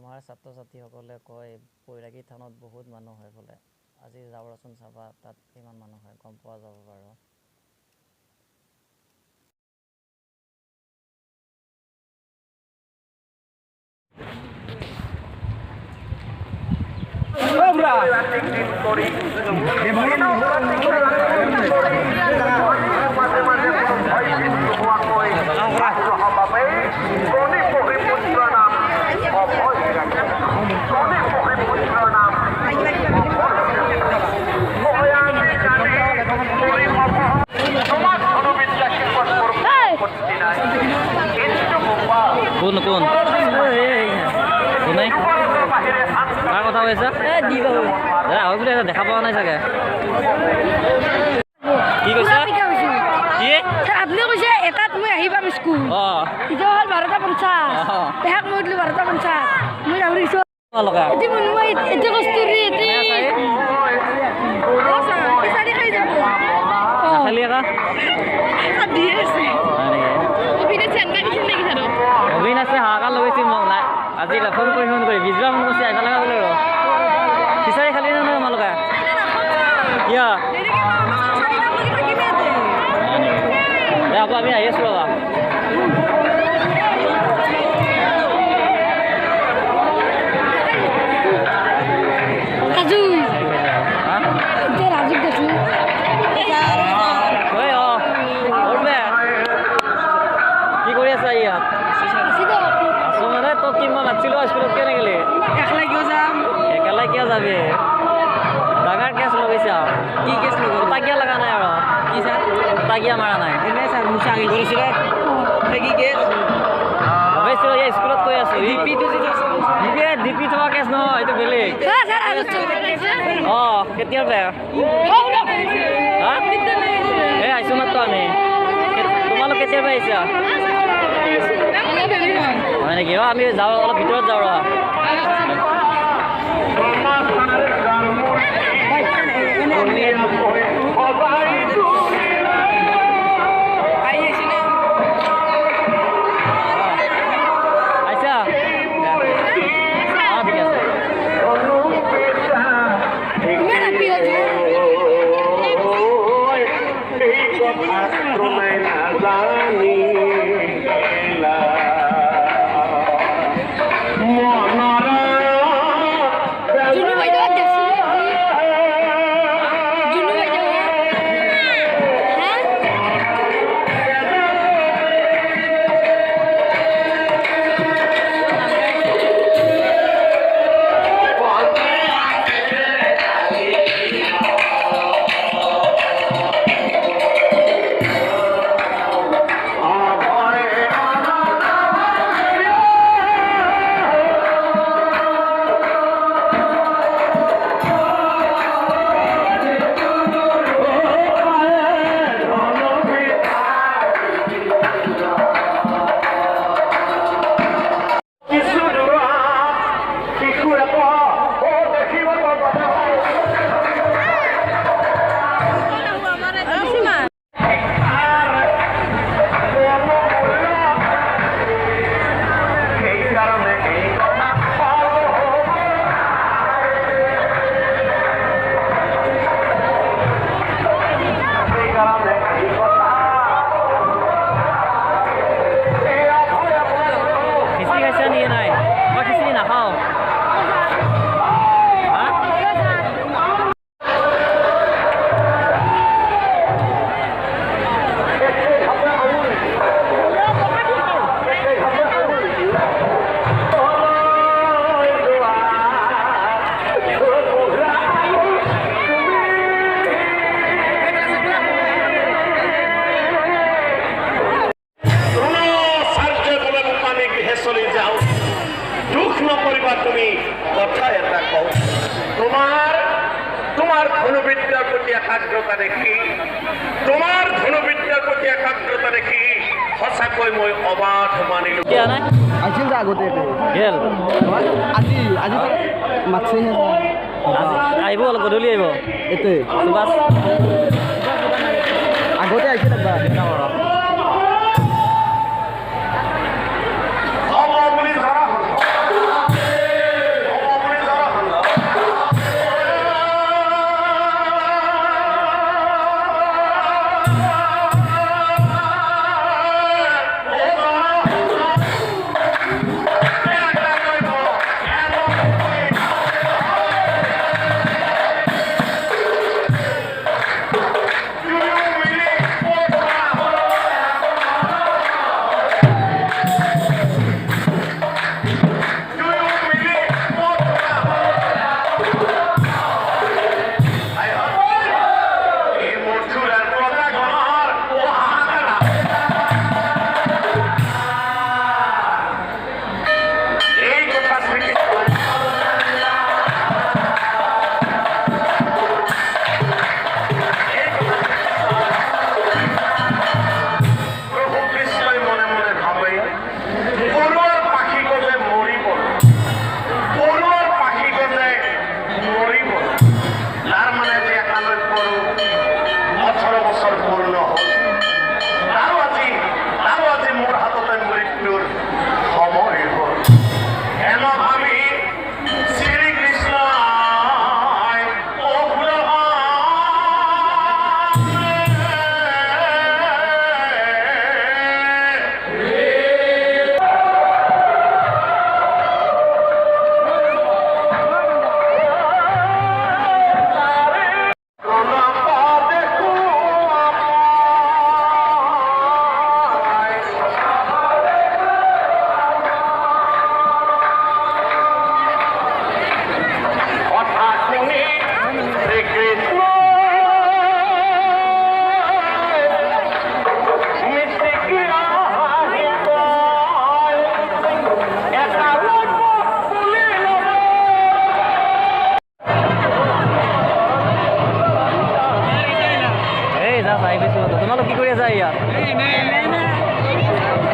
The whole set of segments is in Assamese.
আমাৰ ছাত্ৰ ছাত্ৰীসকলে কয় বৈৰাগী থানত বহুত মানুহ হয় বোলে। আজি যাবচোন চাবা তাত কিমান মানুহ হয় গম পোৱা যাব বাৰু। কোন কোন কোনে কাৰ কথা কৈছা দাদা হয় বুলি দেখা পোৱা নাই চাগে কি কৈছা কি আপুনি কৈছে এটাত মই আহি পাম স্কুল এতিয়া হ'ল 12:50 পেহাক মই উঠলো 12:50 মই যাবৰিছো এতিয়া মই এতিয়া কষ্টৰি এতিয়া চাৰি খাই যাব খালি একা দিয়ে আছে অভিনয় চেনকা দিছিল নেকি ছাৰ অভিন আছে হাহাকাৰ লগাইছিল মোক নাই আজি ফোন কৰি বিজবা ফোন কৰিছে আহিব লগা বোলে ৰ খিচাৰি খালি নহয় তোমালোকে কিয় আকৌ আমি আহি আছোঁ ৰবা কি কৰি আছা ইয়াত আছো মানে তই কি মই মাতিছিলো স্কুলত কিয় নেগেলি একেলাই কিয় যাবি ডাঙৰ কেছ লগাইছা কি কেছ লগাব তাকিয়া লগা নাই আৰু কি ছাৰ তাকিয়া মাৰা নাই এনে ছাৰ মুচা কৰিছিলে কি কেছ লগাইছিলো এই স্কুলত কৈ আছো ডিপি থকা কেছ নহয় এইটো বেলেগ কেতিয়াৰ পৰা হা এই আহিছো মাত্ৰ আমি তোমালোক কেতিয়াৰ পৰা আহিছা হয় নেকি আমি যাওঁ অলপ ভিতৰত যাওঁ ৰ সঁচাকৈ মই অবাধ মানিলো আহিছিল যে আগতে গেল আজি আজি মাতছেহে আহিব অলপ গধূলি আহিব এতে সুভাষ আগতে আহিছিল একবাৰ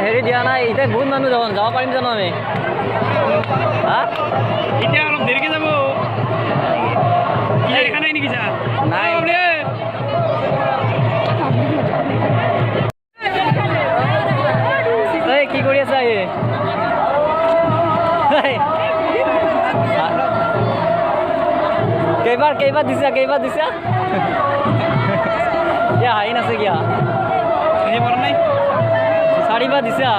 হেৰি দিয়া নাই এতিয়া বহুত মানুহ যাব পাৰিম জানো আমি হা এতিয়া অলপ দেৰিকে যাব কি দেখা নাই নেকি যা নাই এই কি কৰি আছা এই কেইবাৰ দিছা কিয় হাঁহি নাছে কিয় এই পৰা নাই 4 বাৰ দিছা